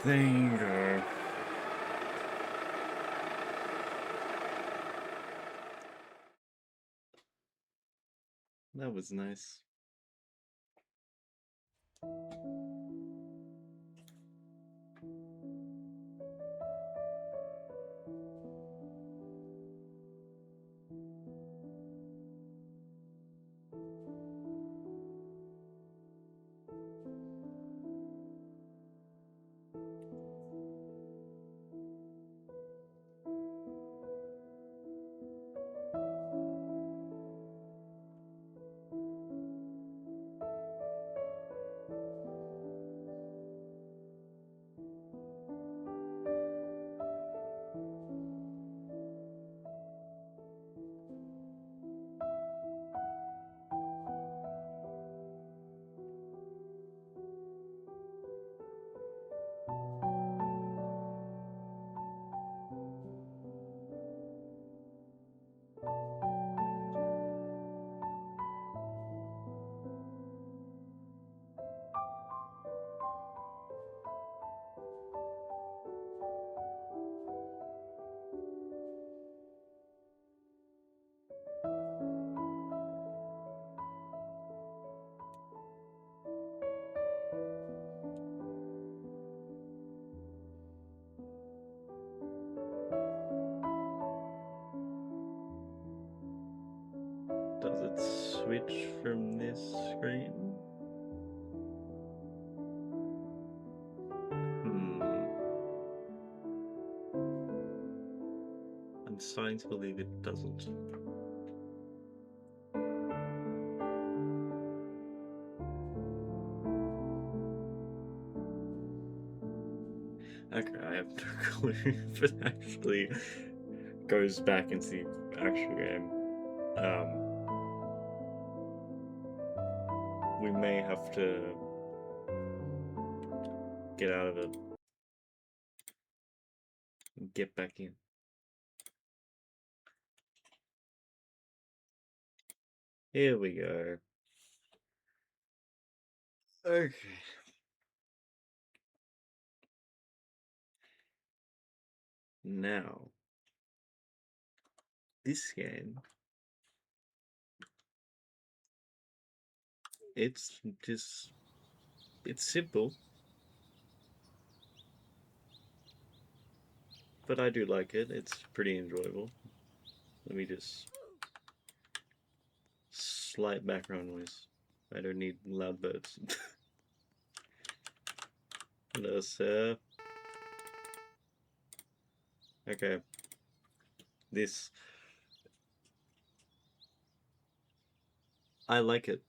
There you go. That was nice. Does it switch from this screen? I'm starting to believe it doesn't. Okay, I have no clue if it actually goes back into the actual game. We may have to get out of it and get back in. Here we go. Okay. Now, this game, it's simple, but I do like it. It's pretty enjoyable. Let me just slight background noise. I don't need loud birds. Hello, sir. Okay. This. I like it.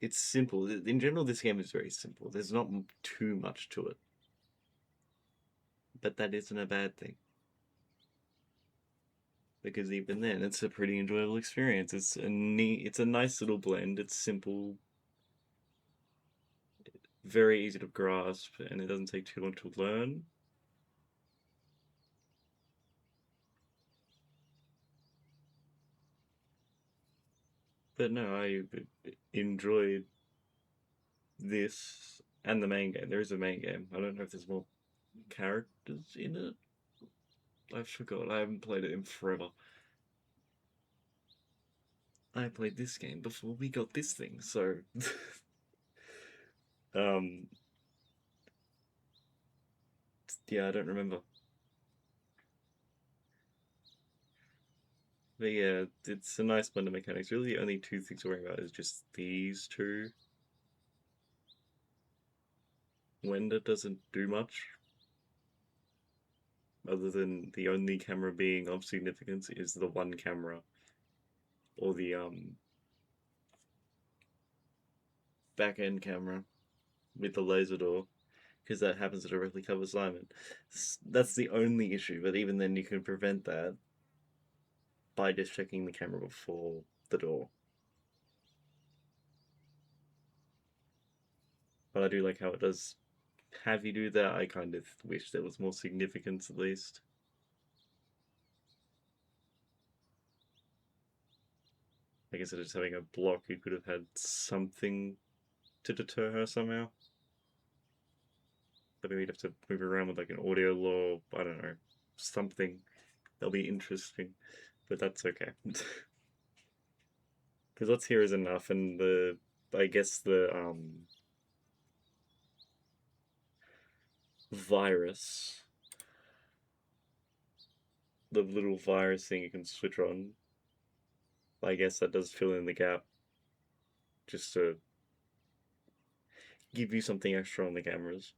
It's simple. In general, this game is very simple. There's not too much to it. But that isn't a bad thing. Because even then, it's a pretty enjoyable experience. It's a nice little blend. It's simple, very easy to grasp, and it doesn't take too long to learn. But no, I enjoyed this and the main game. There is a main game. I don't know if there's more characters in it. I forgot. I haven't played it in forever. I played this game before we got this thing, so yeah, I don't remember. But yeah, it's a nice blend of mechanics. Really, the only two things to worry about is just these two. Wender doesn't do much, other than the only camera being of significance is the one camera, or the back end camera with the laser door, because that happens to directly cover Simon. That's the only issue, but even then you can prevent that by just checking the camera before the door. But I do like how it does have you do that. I kind of wish there was more significance at least. I guess instead of just having a block, you could have had something to deter her somehow. But maybe you'd have to move around with like an audio law, I don't know, something. That'll be interesting. But that's okay. Because what's here is enough, and I guess the virus, the little virus thing you can switch on, I guess that does fill in the gap, just to give you something extra on the cameras.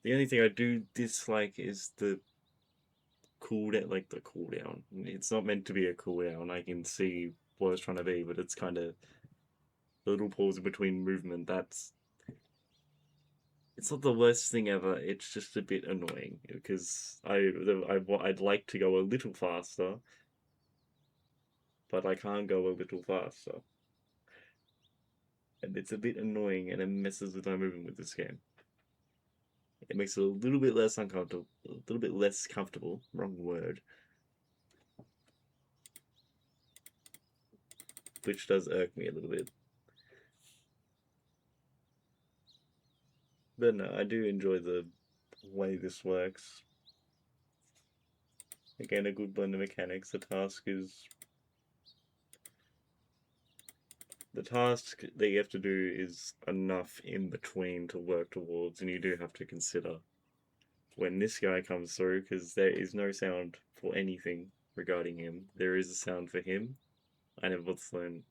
The only thing I do dislike is the cooldown, like the cooldown. It's not meant to be a cooldown. I can see what it's trying to be, but it's kind of the little pause in between movement. It's not the worst thing ever. It's just a bit annoying because I'd like to go a little faster, but I can't go a little faster, and it's a bit annoying, and it messes with my movement with this game. It makes it a little bit less uncomfortable, a little bit less comfortable. Wrong word. Which does irk me a little bit. But no, I do enjoy the way this works. Again, a good blend of mechanics. The task that you have to do is enough in between to work towards, and you do have to consider when this guy comes through, because there is no sound for anything regarding him. There is a sound for him. I never bothered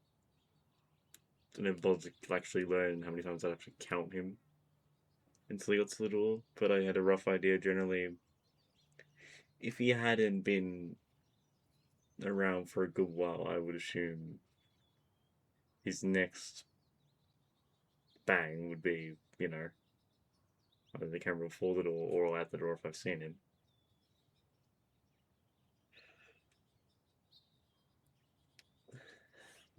to actually learn how many times I'd have to count him until he got to the door, but I had a rough idea generally. If he hadn't been around for a good while, I would assume his next bang would be, either the camera before the door or at the door if I've seen him.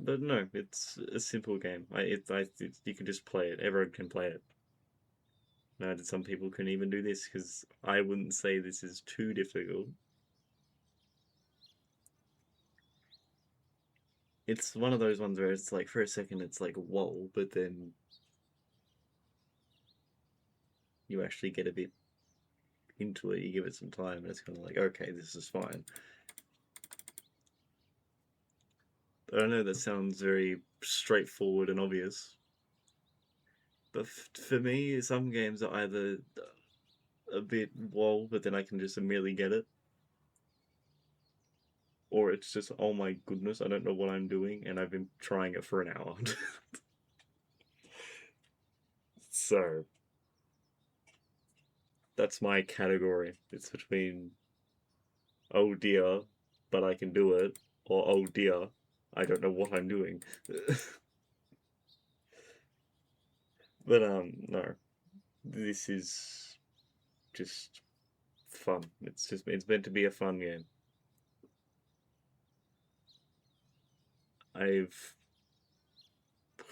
But no, it's a simple game. You can just play it. Everyone can play it. Now, some people can even do this, because I wouldn't say this is too difficult. It's one of those ones where it's like, for a second, it's like, whoa, but then you actually get a bit into it, you give it some time, and it's kind of like, okay, this is fine. I don't know, that sounds very straightforward and obvious. But for me, some games are either a bit whoa, but then I can just immediately get it. Or it's just, oh my goodness, I don't know what I'm doing, and I've been trying it for an hour. So, that's my category. It's between, oh dear, but I can do it, or oh dear, I don't know what I'm doing. But, no. This is just fun. It's meant to be a fun game. I've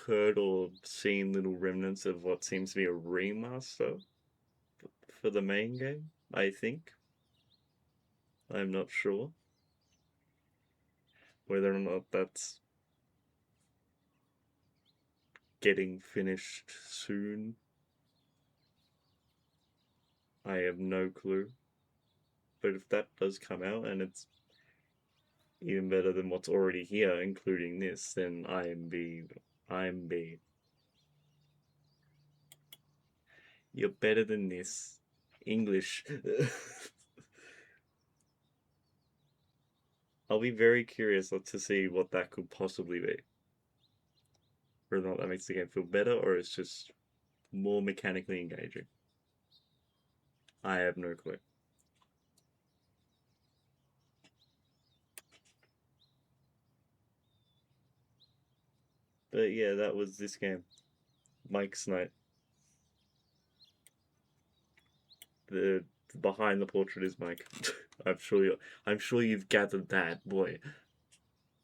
heard or seen little remnants of what seems to be a remaster for the main game, I think. I'm not sure whether or not that's getting finished soon. I have no clue. But if that does come out and it's even better than what's already here, including this, then I'm B. You're better than this. English. I'll be very curious to see what that could possibly be. Whether or not that makes the game feel better, or it's just more mechanically engaging. I have no clue. But yeah, that was this game. Mike's Night. The behind the portrait is Mike. I'm sure you've gathered that, boy.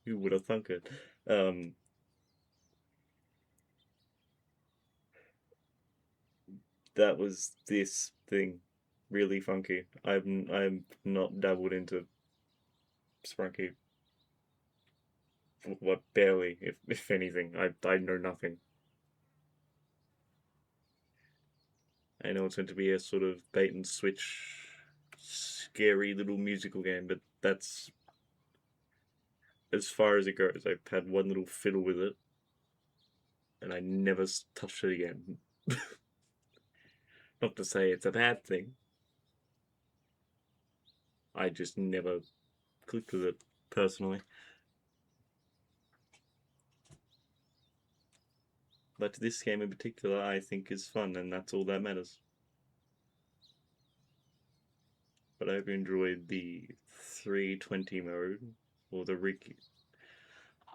Who would have thunk it? That was this thing, really funky. I'm not dabbled into Sprunki. What barely, if anything. I know nothing. I know it's meant to be a sort of bait and switch, scary little musical game, but that's as far as it goes. I've had one little fiddle with it, and I never touched it again. Not to say it's a bad thing. I just never clicked with it personally. But this game in particular, I think is fun, and that's all that matters. But I hope you enjoyed the 320 mode, or the Ricky.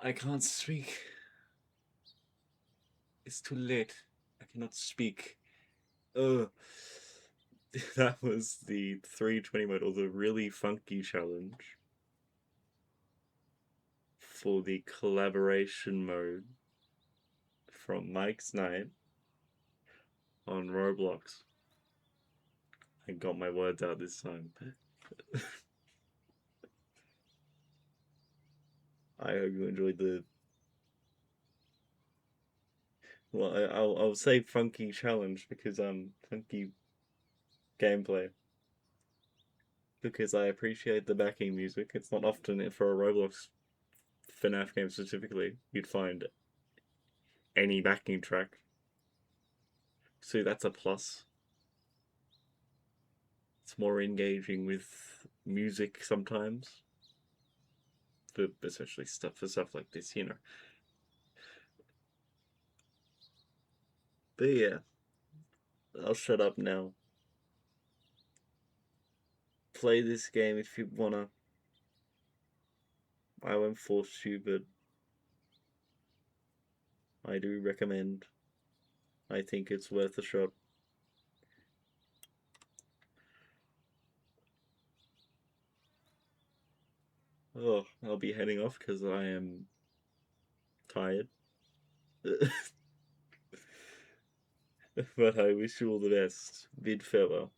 I can't speak. It's too late. I cannot speak. Ugh. That was the 320 mode, or the really funky challenge for the collaboration mode from Mike's Night on Roblox. I got my words out this time. I hope you enjoyed the. Well, I'll say funky challenge because funky gameplay, because I appreciate the backing music. It's not often for a Roblox FNAF game specifically you'd find any backing track, so that's a plus. It's more engaging with music sometimes, for especially stuff like this, you know. But yeah, I'll shut up now. Play this game if you wanna. I won't force you, but I do recommend. I think it's worth a shot. Oh, I'll be heading off because I am tired. But I wish you all the best. Bid farewell.